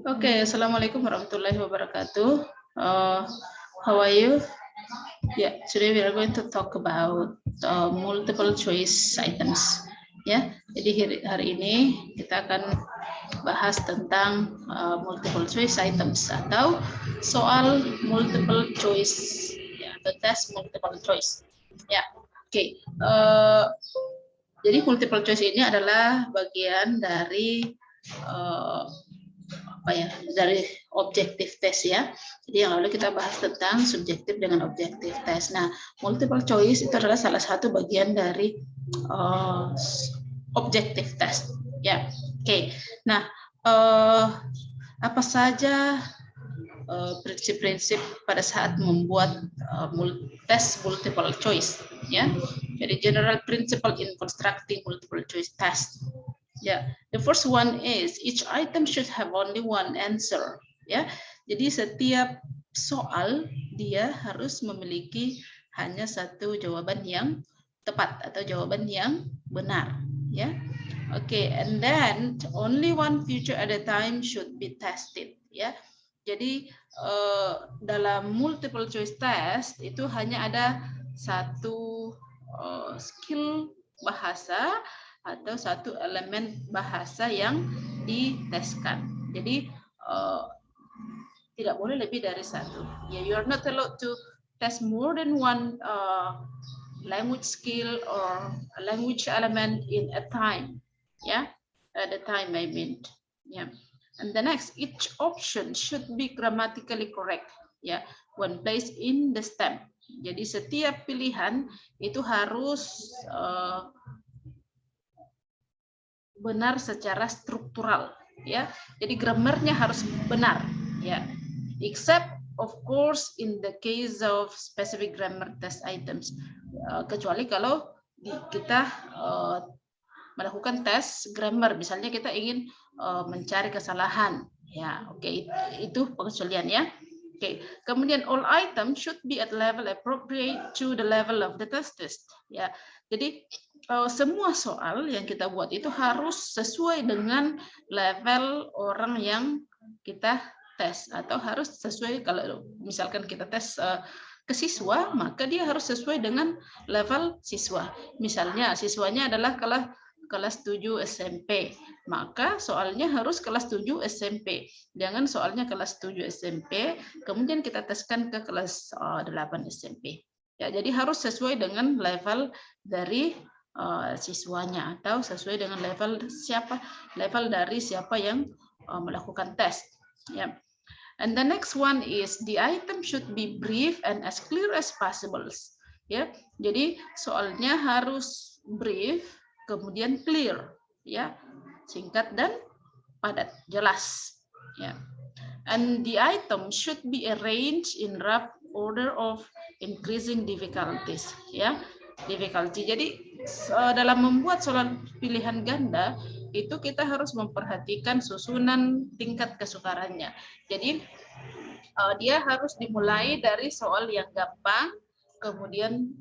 Okay, Assalamualaikum warahmatullahi wabarakatuh. How are you? Yeah, today we are going to talk about multiple choice items. Ya, jadi hari ini kita akan bahas tentang multiple choice items atau soal multiple choice, ya, atau tes multiple choice. Ya, oke. Jadi multiple choice ini adalah bagian dari dari objektif tes ya. Jadi yang lalu kita bahas tentang subjektif dengan objektif tes. Nah, multiple choice itu adalah salah satu bagian dari objektif tes ya. Oke. Nah, apa saja prinsip-prinsip pada saat membuat tes multiple choice ya. Jadi general principle in constructing multiple choice test. Yeah, the first one is each item should have only one answer. Ya, jadi setiap soal dia harus memiliki hanya satu jawaban yang tepat atau jawaban yang benar. Ya, oke. And then only one feature at a time should be tested. Ya, jadi dalam multiple choice test itu hanya ada satu skill bahasa atau satu elemen bahasa yang diteskan. Jadi tidak boleh lebih dari satu. Yeah, you are not allowed to test more than one language skill or a language element in a time. Yeah, at a time I mean. Yeah. And the next, each option should be grammatically correct. Yeah, when placed in the stem. Jadi setiap pilihan itu harus benar secara struktural ya. Jadi grammarnya harus benar ya. Except of course in the case of specific grammar test items. Kecuali kalau kita melakukan tes grammar, misalnya kita ingin mencari kesalahan ya. Oke, itu pengecualian ya. Oke, kemudian all items should be at level appropriate to the level of the test. Ya, jadi semua soal yang kita buat itu harus sesuai dengan level orang yang kita tes atau harus sesuai kalau misalkan kita tes ke siswa maka dia harus sesuai dengan level siswa. Misalnya siswanya adalah kelas 7 SMP, maka soalnya harus kelas 7 SMP. Jangan soalnya kelas 7 SMP, kemudian kita teskan ke kelas 8 SMP. Ya, jadi harus sesuai dengan level dari siswanya atau sesuai dengan level dari siapa yang melakukan tes. Ya. And the next one is the item should be brief and as clear as possible. Ya, jadi soalnya harus brief, kemudian clear, ya, singkat dan padat, jelas, ya. And the item should be arranged in rough order of increasing difficulties, ya, difficulty. Jadi dalam membuat soal pilihan ganda itu kita harus memperhatikan susunan tingkat kesukarannya. Jadi dia harus dimulai dari soal yang gampang, kemudian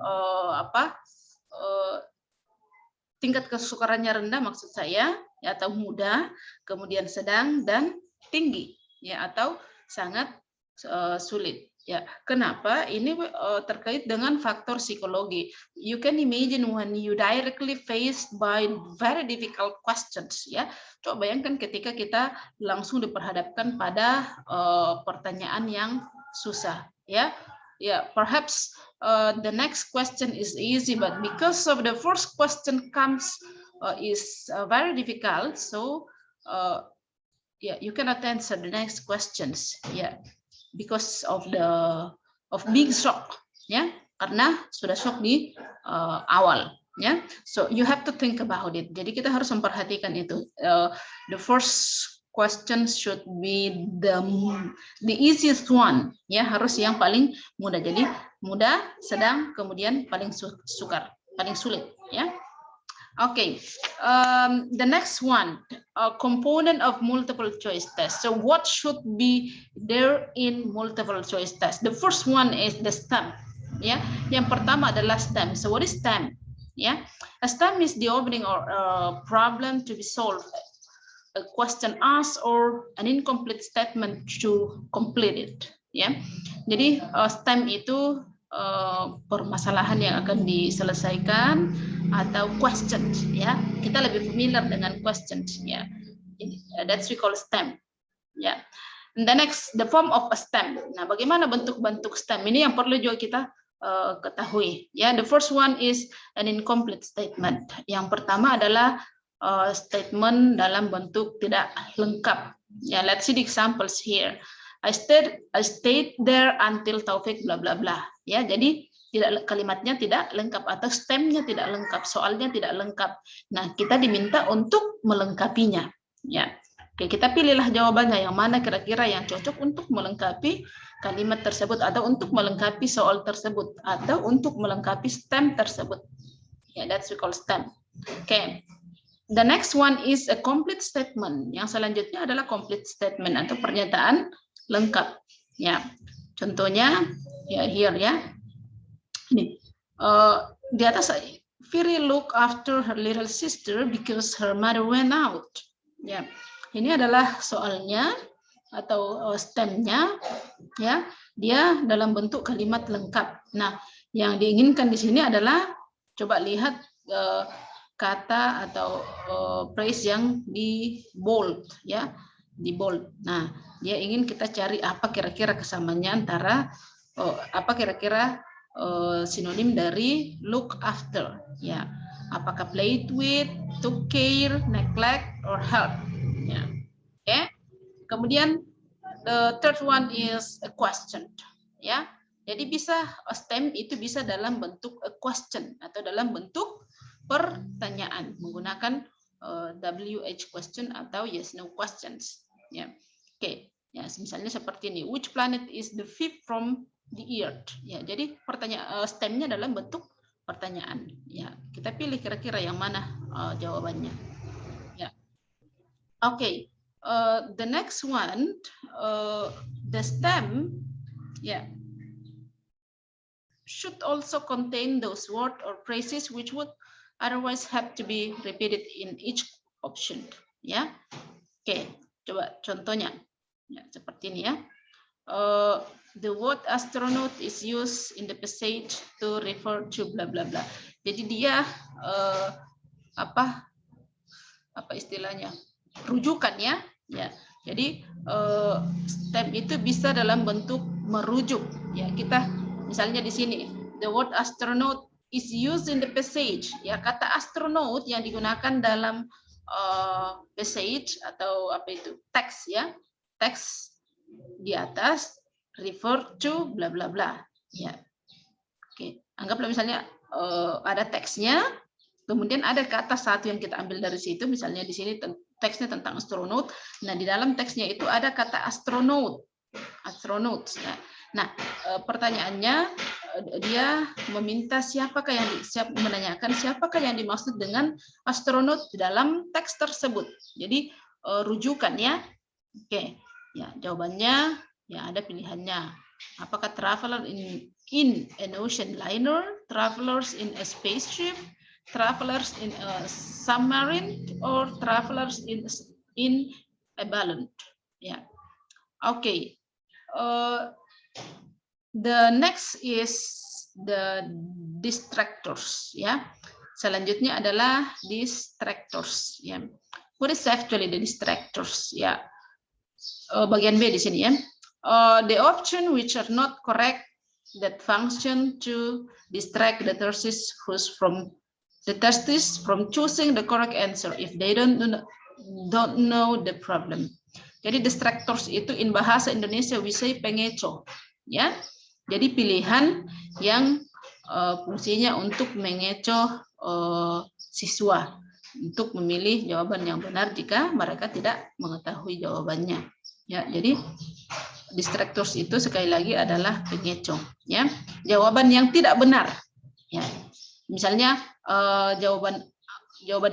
tingkat kesukarannya rendah maksud saya ya, atau mudah, kemudian sedang dan tinggi ya, atau sangat sulit ya. Kenapa? Ini terkait dengan faktor psikologi. You can imagine when you directly faced by very difficult questions ya. Coba bayangkan ketika kita langsung diperhadapkan pada pertanyaan yang susah ya. Yeah, perhaps the next question is easy, but because of the first question comes is very difficult, so yeah, you cannot answer the next questions. Yeah, because of being shocked. Ya, karena sudah shock di awal. Ya, so you have to think about it. Jadi kita harus memperhatikan itu. The first question should be the easiest one, ya, harus yang paling mudah. Jadi mudah, sedang, kemudian paling sukar, paling sulit, ya. Okay, the next one, a component of multiple choice test. So what should be there in multiple choice test? The first one is the stem, ya. Yang pertama adalah stem. So what is stem? Ya, a stem is the opening or problem to be solved. a question asked or an incomplete statement to complete it. Ya, jadi STEM itu permasalahan yang akan diselesaikan atau questions. Ya, kita lebih familiar dengan questions. Ya, that's we call STEM. Ya, and the next, the form of a STEM. Nah, bagaimana bentuk-bentuk STEM ini yang perlu juga kita ketahui. Ya, the first one is an incomplete statement. Yang pertama adalah statement dalam bentuk tidak lengkap. Ya, let's see the examples here. I stayed there until Taufik bla bla bla. Ya, jadi kalimatnya tidak lengkap atau stemnya tidak lengkap, soalnya tidak lengkap. Nah, kita diminta untuk melengkapinya. Ya, oke, kita pilihlah jawabannya yang mana kira-kira yang cocok untuk melengkapi kalimat tersebut atau untuk melengkapi soal tersebut atau untuk melengkapi stem tersebut. Ya, that's we call stem. Oke. The next one is a complete statement. Yang selanjutnya adalah complete statement atau pernyataan lengkap. Ya, contohnya ya here ya. Ini di atas, Firi look after her little sister because her mother went out. Ya, ini adalah soalnya atau stemnya. Ya, dia dalam bentuk kalimat lengkap. Nah, yang diinginkan di sini adalah coba lihat kata atau phrase yang di bold, ya, di bold. Nah, dia ingin kita cari apa kira-kira kesamaannya antara apa kira-kira sinonim dari look after, ya. Apakah played with, took care, neglect, or help. Ya. Oke. Kemudian the third one is a question. Ya. Jadi bisa stem itu bisa dalam bentuk a question atau dalam bentuk pertanyaan menggunakan WH question atau yes no questions. Ya. Oke. Ya, misalnya seperti ini. Which planet is the fifth from the earth? Ya, jadi pertanyaan stemnya dalam bentuk pertanyaan. Ya, kita pilih kira-kira yang mana jawabannya. Ya. Oke. The next one, the stem, yeah, should also contain those words or phrases which would otherwise have to be repeated in each option. Ya, oke, coba contohnya, ya, seperti ini ya. The word astronaut is used in the passage to refer to bla bla bla. Jadi dia apa istilahnya? Rujukan ya. Ya, jadi stem itu bisa dalam bentuk merujuk. Ya, kita misalnya di sini, the word astronaut is used in the passage. Ya, kata astronaut yang digunakan dalam passage atau apa itu teks ya, teks di atas refer to bla bla bla. Ya, oke. Anggaplah misalnya ada teksnya. Kemudian ada kata satu yang kita ambil dari situ, misalnya di sini teksnya tentang astronot. Nah, di dalam teksnya itu ada kata astronot, astronot. Nah, pertanyaannya dia meminta siapakah yang menanyakan siapakah yang dimaksud dengan astronot di dalam teks tersebut. Jadi rujukan ya. Oke, ya jawabannya ya ada pilihannya. Apakah traveler in an ocean liner, travelers in a spaceship, travelers in a submarine, or travelers in a balloon. Ya, okay. The next is the distractors. Ya, selanjutnya adalah distractors. Ya, what is actually the distractors? Ya, bagian B di sini ya. The option which are not correct that function to distract the tourists who's from the testis from choosing the correct answer if they don't know the problem. Jadi distractors itu in bahasa Indonesia we say pengecoh, ya. Jadi pilihan yang fungsinya untuk mengecoh siswa untuk memilih jawaban yang benar jika mereka tidak mengetahui jawabannya. Ya, jadi distractors itu sekali lagi adalah pengecoh, ya. Jawaban yang tidak benar, ya. Misalnya jawaban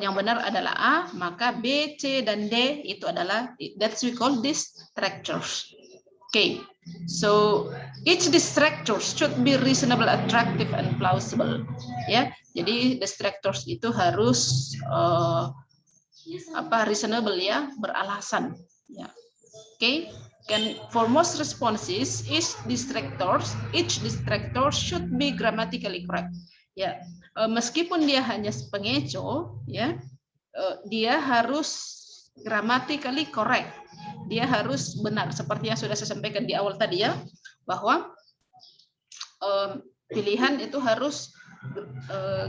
yang benar adalah A, maka B, C, dan D itu adalah that's we call distractors. Okay, so each distractors should be reasonable, attractive, and plausible. Ya, jadi distractors itu harus reasonable ya, beralasan ya. Oke. And for most responses, each distractor should be grammatically correct. Ya, meskipun dia hanya pengeco, ya, dia harus grammatically correct. Dia harus benar, seperti yang sudah saya sampaikan di awal tadi ya, bahwa pilihan itu harus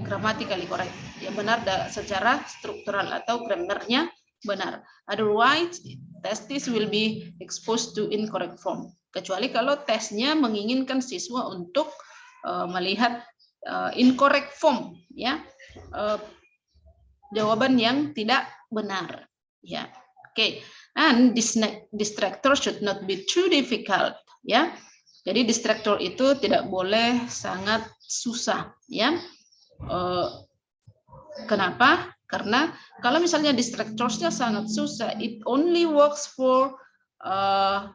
grammatically correct, ya, benar secara struktural atau grammarnya benar. Otherwise, testis will be exposed to incorrect form. Kecuali kalau tesnya menginginkan siswa untuk melihat incorrect form, ya, jawaban yang tidak benar, ya. Oke. And distractor should not be too difficult, ya. Jadi distractor itu tidak boleh sangat susah, ya. Kenapa? Karena kalau misalnya distractorsnya sangat susah, it only works for the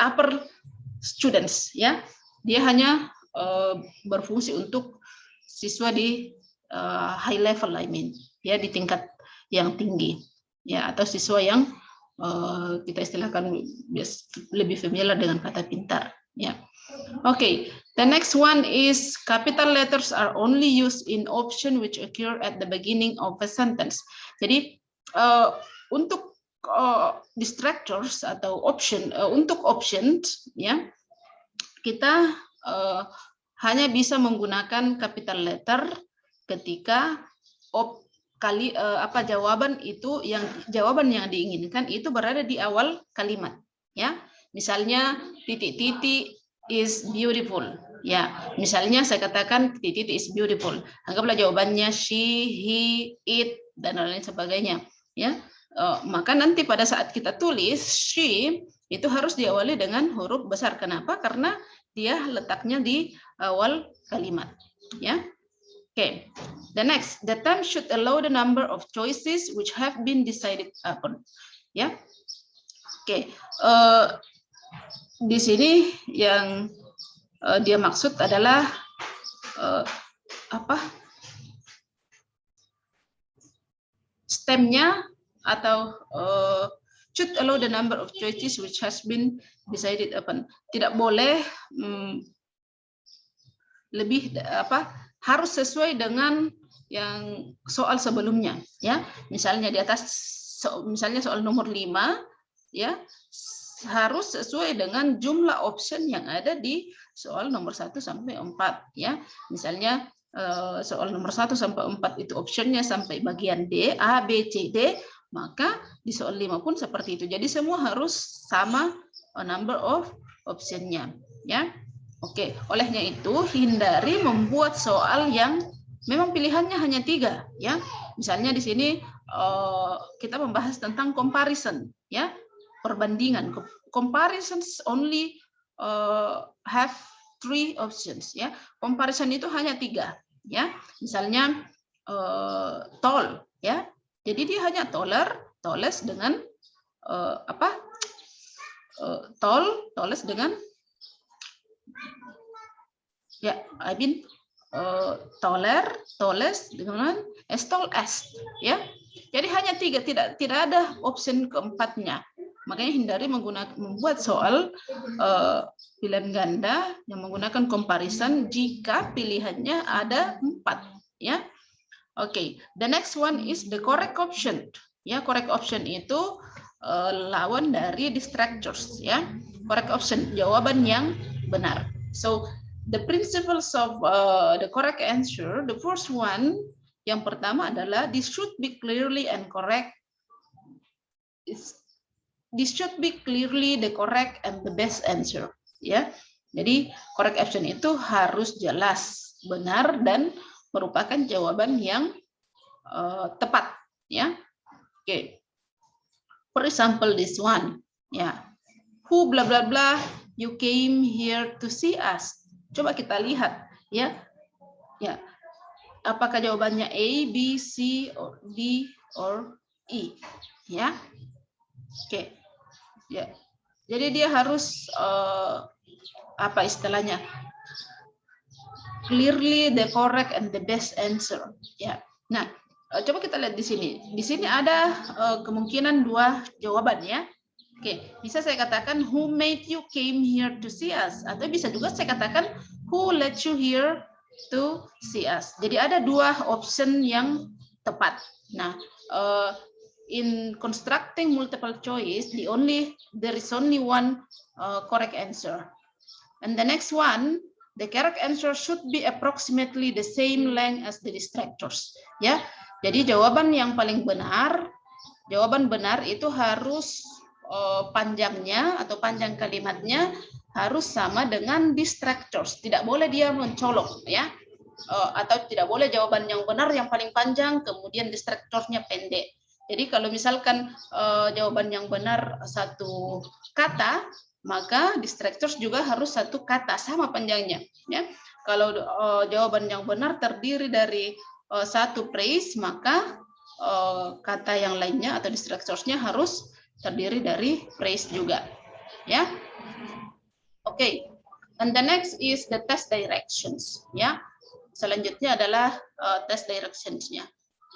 upper students, ya. Dia hanya berfungsi untuk siswa di high level, ya, di tingkat yang tinggi, ya, atau siswa yang kita istilahkan lebih familiar dengan kata pintar, ya. Okay, the next one is capital letters are only used in option which occur at the beginning of a sentence. Jadi untuk distractors atau untuk options, ya, kita hanya bisa menggunakan capital letter ketika jawaban yang diinginkan itu berada di awal kalimat, ya. Misalnya titik-titik is beautiful, ya. Misalnya saya katakan titik-titik is beautiful, anggaplah jawabannya she, he, it, dan lain sebagainya, ya. Maka nanti pada saat kita tulis she itu harus diawali dengan huruf besar. Kenapa? Karena dia letaknya di awal kalimat, ya. Okay, the next, the term should allow the number of choices which have been decided upon, ya. Oke, di sini yang dia maksud adalah stemnya atau should allow the number of choices which has been decided upon. Tidak boleh harus sesuai dengan yang soal sebelumnya, ya. Misalnya di atas, misalnya soal nomor 5, ya, harus sesuai dengan jumlah option yang ada di soal nomor 1 sampai 4, ya. Misalnya soal nomor 1 sampai 4 itu optionnya sampai bagian D, A, B, C, D, maka di soal 5 pun seperti itu. Jadi semua harus sama number of optionnya, ya. Oke, olehnya itu hindari membuat soal yang memang pilihannya hanya 3, ya. Misalnya di sini kita membahas tentang comparison, ya, perbandingan. Comparisons only have 3 options, ya. Comparison itu hanya 3, ya. Misalnya tall, ya. Jadi dia hanya tallest dengan tallest dengan, ya, tallest dengan as tall as, ya. Jadi hanya 3, tidak ada option keempatnya. Makanya hindari membuat soal pilihan ganda yang menggunakan comparison jika pilihannya ada 4, ya. Oke, the next one is the correct option. Ya, correct option itu lawan dari distractors, ya. Correct option, jawaban yang benar. So the principles of the correct answer, the first one, yang pertama adalah this should be clearly and correct. This should be clearly the correct and the best answer, ya. Jadi correct option itu harus jelas, benar, dan merupakan jawaban yang tepat, ya. Oke. For example, this one, ya. Who blah blah blah, you came here to see us. Coba kita lihat, ya. Ya. Apakah jawabannya A, B, C, or D, or E, ya. Oke. Ya. Jadi dia harus apa istilahnya? clearly the correct and the best answer. Ya. Nah, coba kita lihat di sini. Di sini ada kemungkinan dua jawaban ya. Oke, bisa saya katakan who made you came here to see us, atau bisa juga saya katakan who let you here to see us. Jadi ada dua option yang tepat. Nah, in constructing multiple choice, there is only one correct answer. And the next one, the correct answer should be approximately the same length as the distractors. Ya, jadi jawaban yang paling benar, jawaban benar itu harus panjangnya atau panjang kalimatnya harus sama dengan distractors. Tidak boleh dia mencolok ya, atau tidak boleh jawaban yang benar yang paling panjang kemudian distractorsnya pendek. Jadi kalau misalkan jawaban yang benar satu kata, maka distractors juga harus satu kata sama panjangnya ya. Kalau jawaban yang benar terdiri dari satu phrase, maka kata yang lainnya atau distractorsnya harus terdiri dari phrase juga ya. Oke. And the next is the test directions ya. Selanjutnya adalah test directions-nya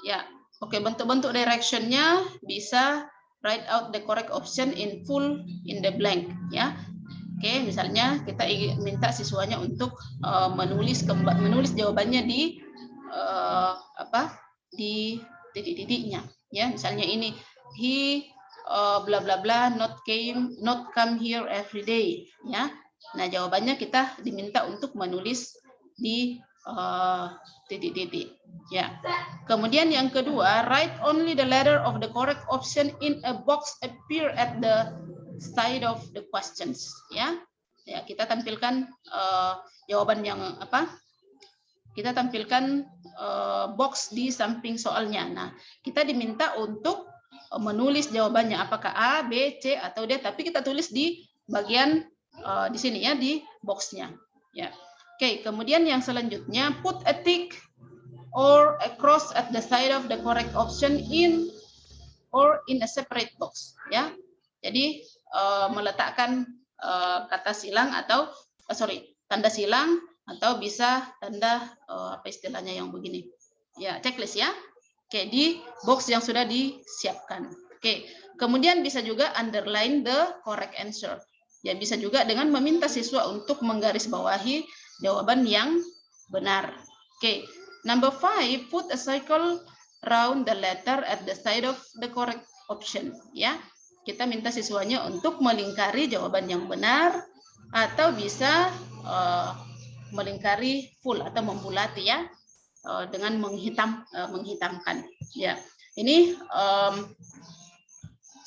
ya. Oke, bentuk-bentuk direction-nya bisa write out the correct option in full in the blank ya. Oke, misalnya kita minta siswanya untuk menulis jawabannya di di titik-titiknya ya. Misalnya ini he bla bla bla not come here every day ya. Nah, jawabannya kita diminta untuk menulis di titik-titik ya. Kemudian yang kedua, write only the letter of the correct option in a box appear at the side of the questions ya. Ya, kita tampilkan jawaban yang kita tampilkan box di samping soalnya. Nah, kita diminta untuk menulis jawabannya apakah A, B, C atau D, tapi kita tulis di bagian di sini ya, di boxnya ya. Oke, kemudian yang selanjutnya put a tick or a cross at the side of the correct option in a separate box ya. Jadi meletakkan kata silang atau tanda silang atau bisa tanda apa istilahnya yang begini ya, checklist ya. Oke, di box yang sudah disiapkan. Oke, kemudian bisa juga underline the correct answer ya, bisa juga dengan meminta siswa untuk menggarisbawahi jawaban yang benar. Oke, number 5, put a circle round the letter at the side of the correct option ya. Kita minta siswanya untuk melingkari jawaban yang benar atau bisa melingkari full atau membulati ya, dengan menghitamkan ya. Ini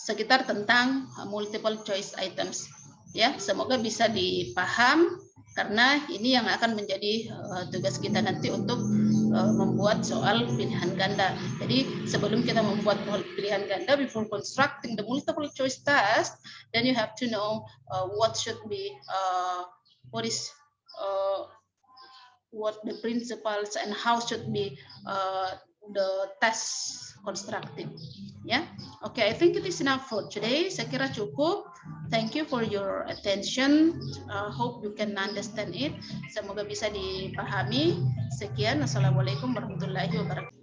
sekitar tentang multiple choice items ya. Semoga bisa dipaham karena ini yang akan menjadi tugas kita nanti untuk membuat soal pilihan ganda. Jadi sebelum kita membuat pilihan ganda, before constructing the multiple choice test, then you have to know what should be what the principles and how should be the test constructed ya. Okay, I think it is enough for today. Saya kira cukup. Thank you for your attention. Hope you can understand it. Semoga bisa dipahami. Sekian. Assalamualaikum warahmatullahi wabarakatuh.